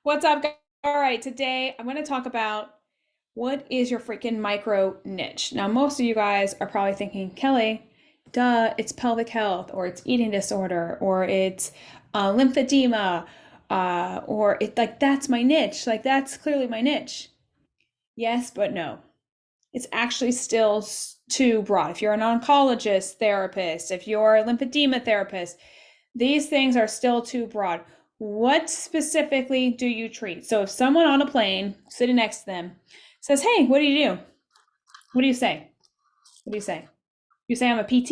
What's up, guys? All right, today I'm going to talk about what is your freaking micro niche. Now, most of you guys are probably thinking, Kelly, duh, it's pelvic health, or it's eating disorder, or it's lymphedema, or it like that's my niche. Like that's clearly my niche. Yes, but no. It's actually still too broad. If you're an oncologist therapist, if you're a lymphedema therapist, these things are still too broad. What specifically do you treat? So if someone on a plane sitting next to them says, "Hey, what do you do?" What do you say? What do you say? You say I'm a PT?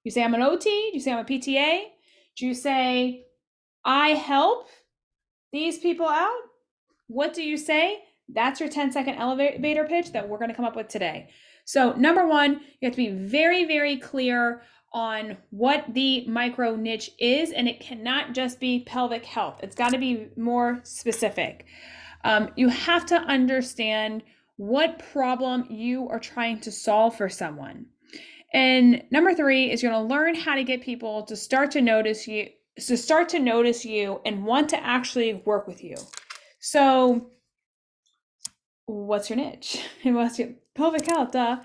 You say I'm an OT? Do you say I'm a PTA? Do you say I help these people out? What do you say? That's your 10-second elevator pitch that we're going to come up with today. So, number one, you have to be very, very clear on what the micro niche is, and it cannot just be pelvic health. It's got to be more specific. You have to understand what problem you are trying to solve for someone. And number three is you're going to learn how to get people to start to notice you and want to actually work with you. So, what's your niche? What's your pelvic health? Duh.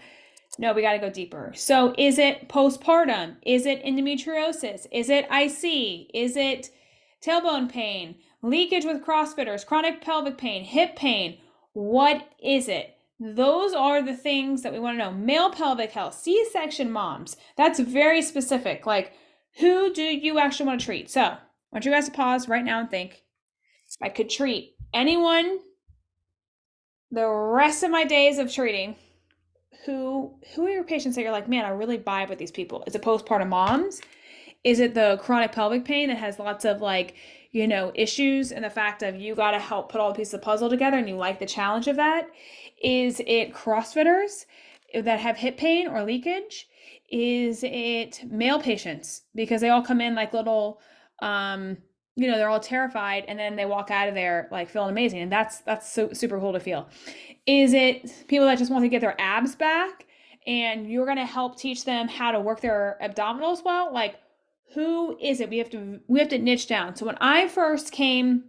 No, we got to go deeper. So, is it postpartum? Is it endometriosis? Is it IC? Is it tailbone pain? Leakage with CrossFitters? Chronic pelvic pain? Hip pain? What is it? Those are the things that we want to know. Male pelvic health, C-section moms. That's very specific. Like, who do you actually want to treat? So, I want you guys to pause right now and think. If I could treat anyone the rest of my days of treating, who are your patients that you're like, man, I really vibe with these people? Is it postpartum moms? Is it the chronic pelvic pain that has lots of issues, and the fact of you got to help put all the pieces of the puzzle together and you like the challenge of that? Is it CrossFitters that have hip pain or leakage? Is it male patients because they all come in like little they're all terrified and then they walk out of there like feeling amazing, and that's so super cool to feel. Is it people that just want to get their abs back and you're going to help teach them how to work their abdominals well? Like, who is it? We have to niche down. So when I first came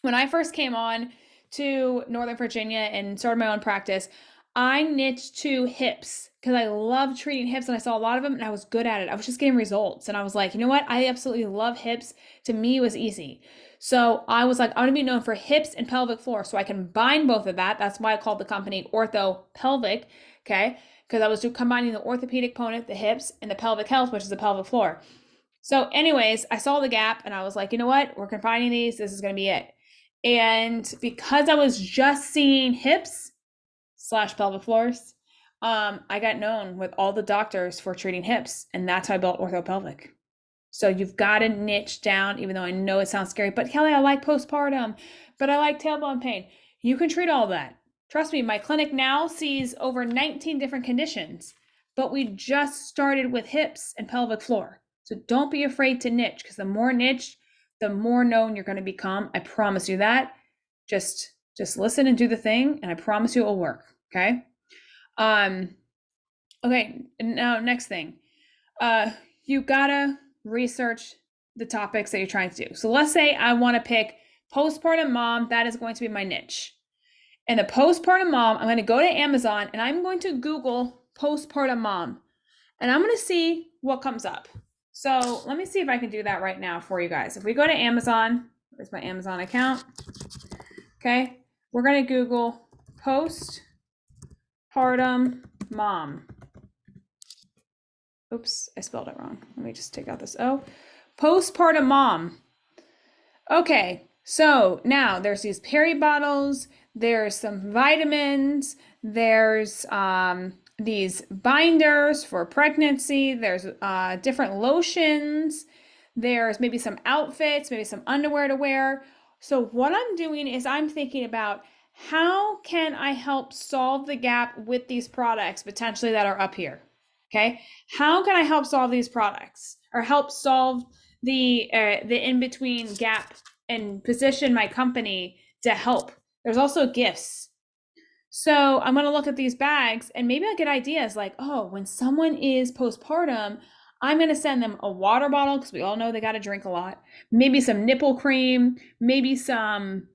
on to Northern Virginia and started my own practice, I niched to hips because I love treating hips and I saw a lot of them and I was good at it. I was just getting results and I was like, you know what? I absolutely love hips. To me, it was easy. So I was like, I want to be known for hips and pelvic floor. So I combine both of that. That's why I called the company Ortho Pelvic. Okay. Because I was combining the orthopedic component, the hips, and the pelvic health, which is the pelvic floor. So, anyways, I saw the gap and I was like, you know what? We're combining these. This is going to be it. And because I was just seeing hips slash pelvic floors, I got known with all the doctors for treating hips. And that's how I built orthopelvic. So you've got to niche down, even though I know it sounds scary. But Kelly, I like postpartum, but I like tailbone pain. You can treat all that. Trust me, my clinic now sees over 19 different conditions, but we just started with hips and pelvic floor. So don't be afraid to niche, because the more niche, the more known you're going to become. I promise you that. Just listen and do the thing, and I promise you it will work. Okay. Um. Okay. Now, next thing, you gotta research the topics that you're trying to do. So let's say I want to pick postpartum mom. That is going to be my niche. And the postpartum mom, I'm going to go to Amazon and I'm going to Google postpartum mom. And I'm going to see what comes up. So let me see if I can do that right now for you guys. If we go to Amazon, where's my Amazon account? Okay. We're going to Google postpartum mom. Oops, I spelled it wrong. Let me just take out this O. Postpartum mom. Okay, so now there's these peri bottles, there's some vitamins, there's these binders for pregnancy, there's different lotions, there's maybe some outfits, maybe some underwear to wear. So what I'm doing is I'm thinking about how can I help solve the gap with these products potentially that are up here. Okay, how can I help solve these products or help solve the in-between gap and position my company to help? There's also gifts. So I'm going to look at these bags and maybe I'll get ideas like, oh, when someone is postpartum, I'm going to send them a water bottle because we all know they got to drink a lot. Maybe some nipple cream, maybe some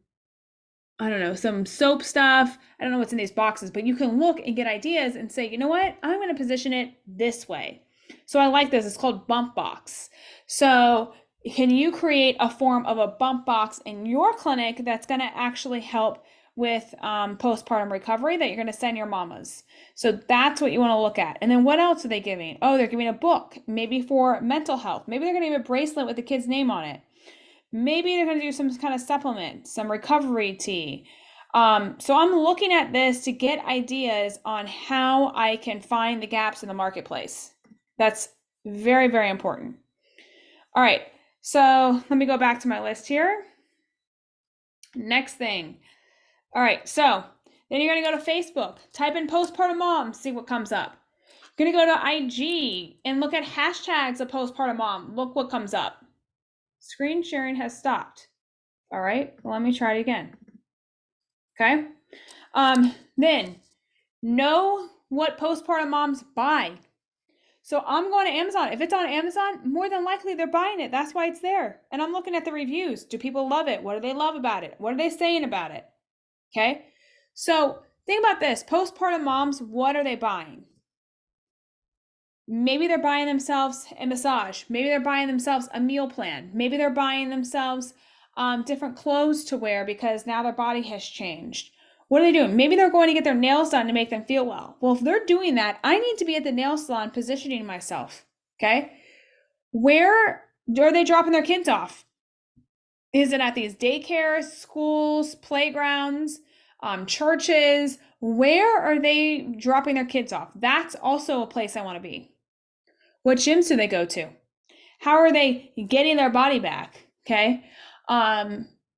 I don't know, some soap stuff. I don't know what's in these boxes, but you can look and get ideas and say, you know what? I'm going to position it this way. So I like this. It's called bump box. So can you create a form of a bump box in your clinic that's going to actually help with postpartum recovery that you're going to send your mamas? So that's what you want to look at. And then what else are they giving? Oh, they're giving a book, maybe for mental health. Maybe they're going to give a bracelet with the kid's name on it. Maybe they're going to do some kind of supplement, some recovery tea. So I'm looking at this to get ideas on how I can find the gaps in the marketplace. That's very, very important. All right, so let me go back to my list here. Next thing. All right, so then you're going to go to Facebook, type in postpartum mom, see what comes up. You're going to go to IG and look at hashtags of postpartum mom. Look what comes up. Screen sharing has stopped. All right, well, let me try it again. Okay. Then know what postpartum moms buy. So I'm going to Amazon. If it's on Amazon, more than likely they're buying it. That's why it's there. And I'm looking at the reviews. Do people love it? What do they love about it? What are they saying about it? Okay. So think about this. Postpartum moms, what are they buying? Maybe they're buying themselves a massage. Maybe they're buying themselves a meal plan. Maybe they're buying themselves different clothes to wear because now their body has changed. What are they doing? Maybe they're going to get their nails done to make them feel well. Well, if they're doing that, I need to be at the nail salon positioning myself. Okay. Where are they dropping their kids off? Is it at these daycares, schools, playgrounds, churches? Where are they dropping their kids off? That's also a place I want to be. What gyms do they go to? How are they getting their body back? Okay.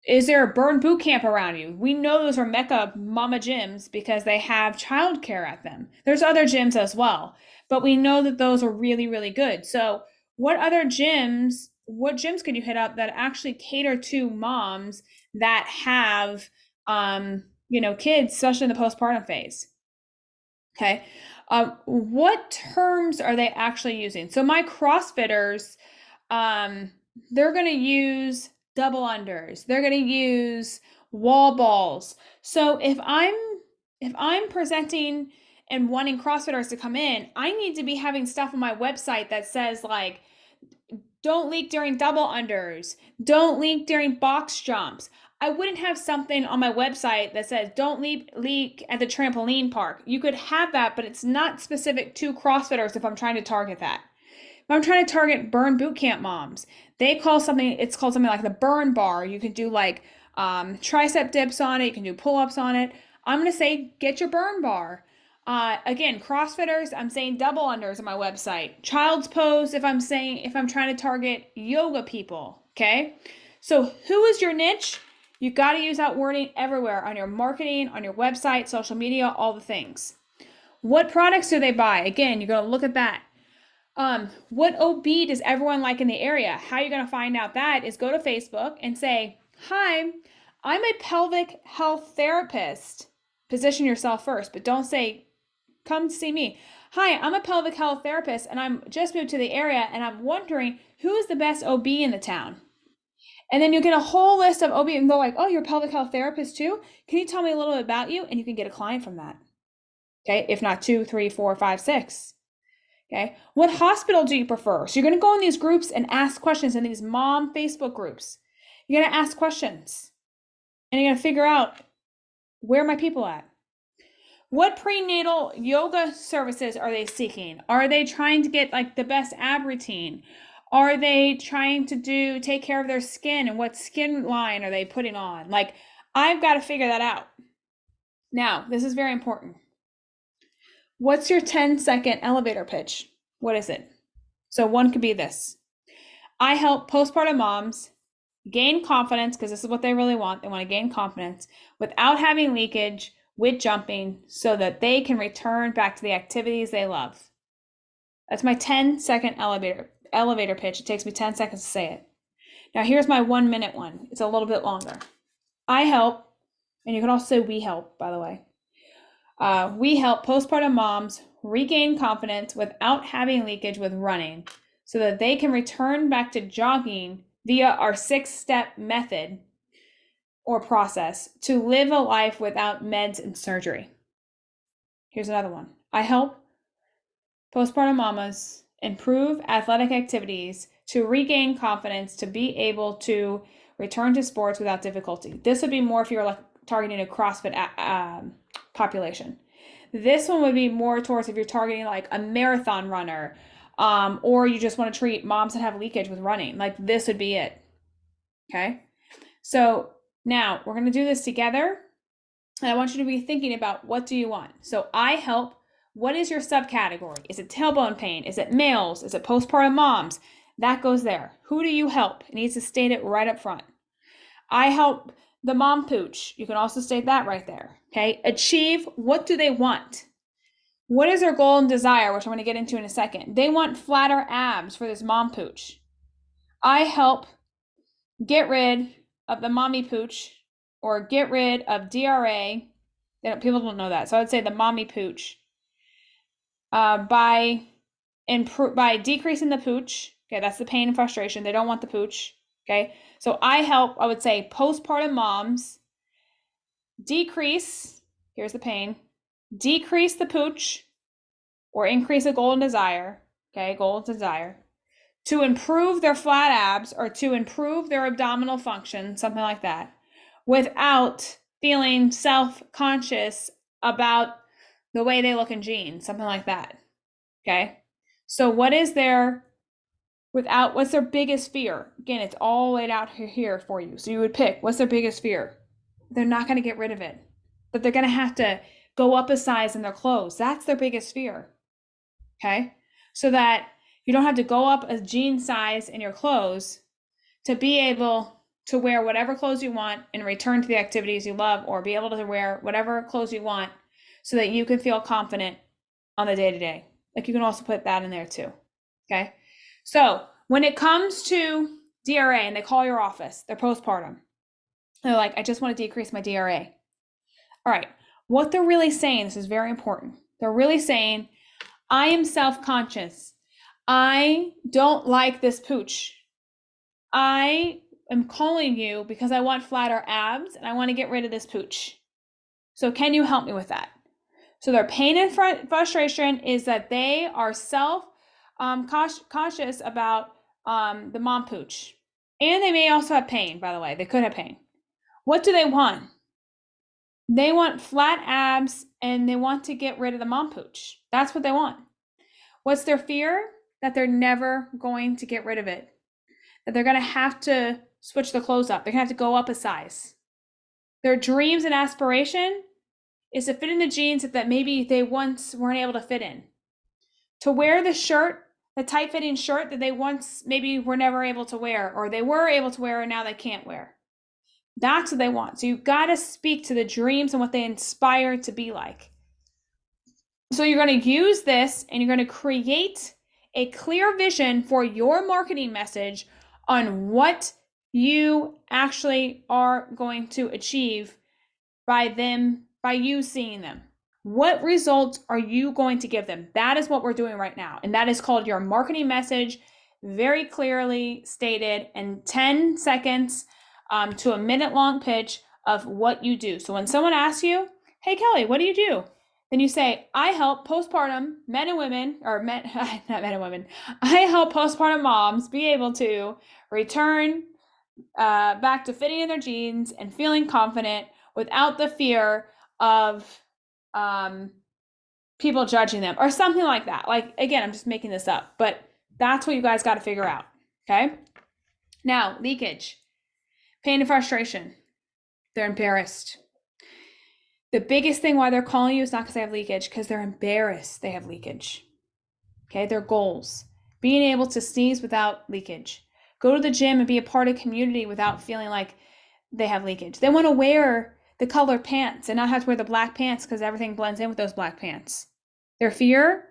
Is there a burn boot camp around you? We know those are mecca mama gyms because they have childcare at them. There's other gyms as well, but we know that those are really, really good. So what gyms could you hit up that actually cater to moms that have, kids, especially in the postpartum phase? Okay. What terms are they actually using? So my CrossFitters, they're going to use double unders. They're going to use wall balls. So if I'm presenting and wanting CrossFitters to come in, I need to be having stuff on my website that says like, don't leak during double unders, don't leak during box jumps. I wouldn't have something on my website that says don't leak at the trampoline park. You could have that, but it's not specific to CrossFitters if I'm trying to target that. If I'm trying to target burn boot camp moms, it's called something like the burn bar. You can do like tricep dips on it. You can do pull-ups on it. I'm going to say, get your burn bar. Again, CrossFitters, I'm saying double unders on my website. Child's pose if I'm trying to target yoga people. Okay. So who is your niche? You got to use that wording everywhere on your marketing, on your website, social media, all the things. What products do they buy? Again, you're going to look at that. What OB does everyone like in the area? How you're going to find out that is go to Facebook and say, hi, I'm a pelvic health therapist. Position yourself first, but don't say, come see me. Hi, I'm a pelvic health therapist and I'm just moved to the area and I'm wondering who is the best OB in the town. And then you get a whole list of OB and go like, oh, you're a pelvic health therapist too? Can you tell me a little bit about you? And you can get a client from that. Okay, if not 2, 3, 4, 5, 6. Okay, what hospital do you prefer? So you're going to go in these groups and ask questions in these mom Facebook groups. You're going to ask questions and you're going to figure out where are my people at? What prenatal yoga services are they seeking? Are they trying to get like the best ab routine? Are they trying to take care of their skin and what skin line are they putting on? Like, I've got to figure that out. Now, this is very important. What's your 10-second elevator pitch? What is it? So one could be this. I help postpartum moms gain confidence, because this is what they really want. They want to gain confidence without having leakage, with jumping, so that they can return back to the activities they love. That's my 10-second elevator pitch. It takes me 10 seconds to say it. Now here's my 1-minute one. It's a little bit longer. I help, and you can also say we help, by the way. We help postpartum moms regain confidence without having leakage with running, so that they can return back to jogging via our 6-step method or process to live a life without meds and surgery. Here's another one. I help postpartum mamas improve athletic activities to regain confidence to be able to return to sports without difficulty. This would be more if you're like targeting a CrossFit population. This one would be more towards if you're targeting like a marathon runner, or you just want to treat moms that have leakage with running. Like this would be it. Okay. So now we're going to do this together. And I want you to be thinking about, what do you want? So I help. What is your subcategory? Is it tailbone pain? Is it males? Is it postpartum moms? That goes there. Who do you help? It needs to state it right up front. I help the mom pooch. You can also state that right there. Okay. Achieve. What do they want? What is their goal and desire, which I'm going to get into in a second? They want flatter abs for this mom pooch. I help get rid of the mommy pooch, or get rid of DRA. People don't know that. So I would say the mommy pooch by decreasing the pooch. Okay, that's the pain and frustration. They don't want the pooch. Okay, so I help, I would say, postpartum moms decrease, here's the pain, decrease the pooch or increase the goal and desire. Okay, goal and desire. To improve their flat abs or to improve their abdominal function, something like that, without feeling self-conscious about the way they look in jeans, something like that. Okay. So what's their biggest fear? Again, it's all laid out here for you. So you would pick, what's their biggest fear? They're not going to get rid of it, but they're going to have to go up a size in their clothes. That's their biggest fear. Okay. So that you don't have to go up a jean size in your clothes to be able to wear whatever clothes you want and return to the activities you love, or be able to wear whatever clothes you want so that you can feel confident on the day-to-day. Like you can also put that in there too. Okay. So when it comes to DRA and they call your office, they're postpartum. They're like, I just want to decrease my DRA. All right. What they're really saying, this is very important. They're really saying, I am self-conscious. I don't like this pooch. I am calling you because I want flatter abs and I want to get rid of this pooch. So can you help me with that? So their pain and frustration is that they are self-conscious about the mom pooch. And they may also have pain, by the way. They could have pain. What do they want? They want flat abs and they want to get rid of the mom pooch. That's what they want. What's their fear? That they're never going to get rid of it. That they're going to have to switch the clothes up. They're going to have to go up a size. Their dreams and aspiration is to fit in the jeans that maybe they once weren't able to fit in. To wear the shirt, the tight-fitting shirt that they once maybe were never able to wear, or they were able to wear and now they can't wear. That's what they want. So you've got to speak to the dreams and what they inspire to be like. So you're going to use this and you're going to create a clear vision for your marketing message on what you actually are going to achieve by you seeing them. What results are you going to give them? That is what we're doing right now. And that is called your marketing message, very clearly stated in 10 seconds to a minute long pitch of what you do. So when someone asks you, hey, Kelly, what do you do? Then you say, I help postpartum men and women, or men, not men and women. I help postpartum moms be able to return back to fitting in their jeans and feeling confident without the fear of people judging them or something like that. Like, again, I'm just making this up, but that's what you guys got to figure out. Okay. Now, leakage, pain and frustration. They're embarrassed. The biggest thing why they're calling you is not because they have leakage, because they're embarrassed they have leakage. Okay, their goals. Being able to sneeze without leakage. Go to the gym and be a part of community without feeling like they have leakage. They want to wear the colored pants and not have to wear the black pants because everything blends in with those black pants. Their fear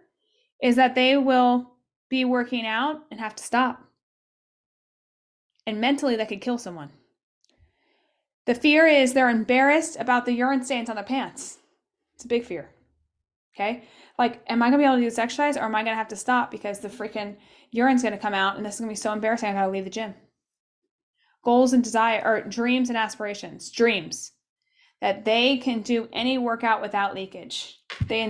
is that they will be working out and have to stop. And mentally, that could kill someone. The fear is they're embarrassed about the urine stains on their pants. It's a big fear. Okay? Like, am I going to be able to do this exercise, or am I going to have to stop because the freaking urine's going to come out and this is going to be so embarrassing I got to leave the gym? goals and desire, or dreams and aspirations, dreams, that they can do any workout without leakage. They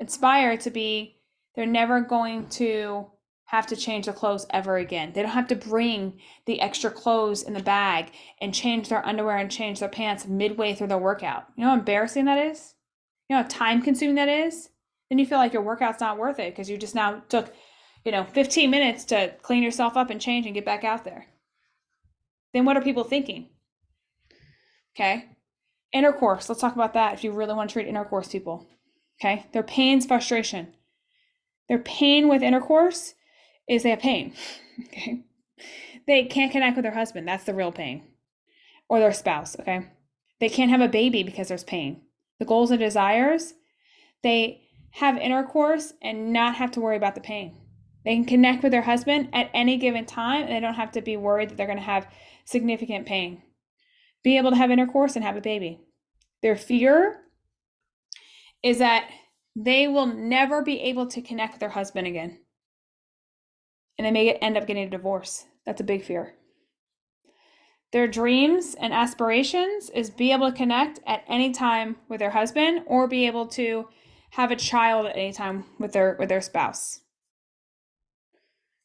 inspire to be, they're never going to have to change their clothes ever again. They don't have to bring the extra clothes in the bag and change their underwear and change their pants midway through their workout. You know how embarrassing that is? You know how time consuming that is? Then you feel like your workout's not worth it because you just now took, 15 minutes to clean yourself up and change and get back out there. Then what are people thinking? Okay. Intercourse. Let's talk about that if you really want to treat intercourse people. Okay. Their pain's frustration. Their pain with intercourse is they have pain. Okay. They can't connect with their husband. That's the real pain. Or their spouse. Okay. They can't have a baby because there's pain. The goals and desires, they have intercourse and not have to worry about the pain. They can connect with their husband at any given time, and they don't have to be worried that they're going to have significant pain. Be able to have intercourse and have a baby. Their fear is that they will never be able to connect with their husband again. And they may end up getting a divorce. That's a big fear. Their dreams and aspirations is be able to connect at any time with their husband or be able to have a child at any time with their spouse.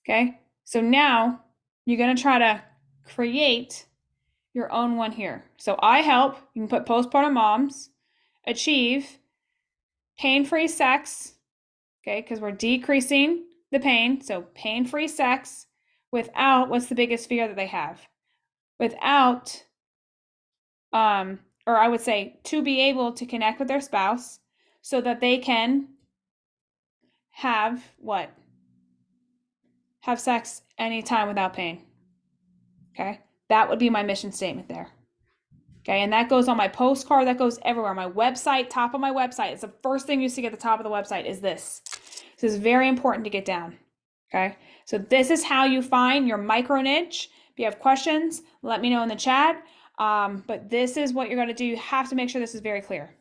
Okay? So now you're going to try to create your own one here. So I help, you can put postpartum moms, achieve pain-free sex, okay, because we're decreasing the pain. So pain-free sex without, what's the biggest fear that they have? Without, or I would say to be able to connect with their spouse so that they can have what? Have sex anytime without pain. Okay, that would be my mission statement there. Okay, and that goes on my postcard, that goes everywhere. My website, top of my website, it's the first thing you see at the top of the website is this. This is very important to get down. Okay, so this is how you find your micro niche. If you have questions, let me know in the chat. But this is what you're going to do. You have to make sure this is very clear.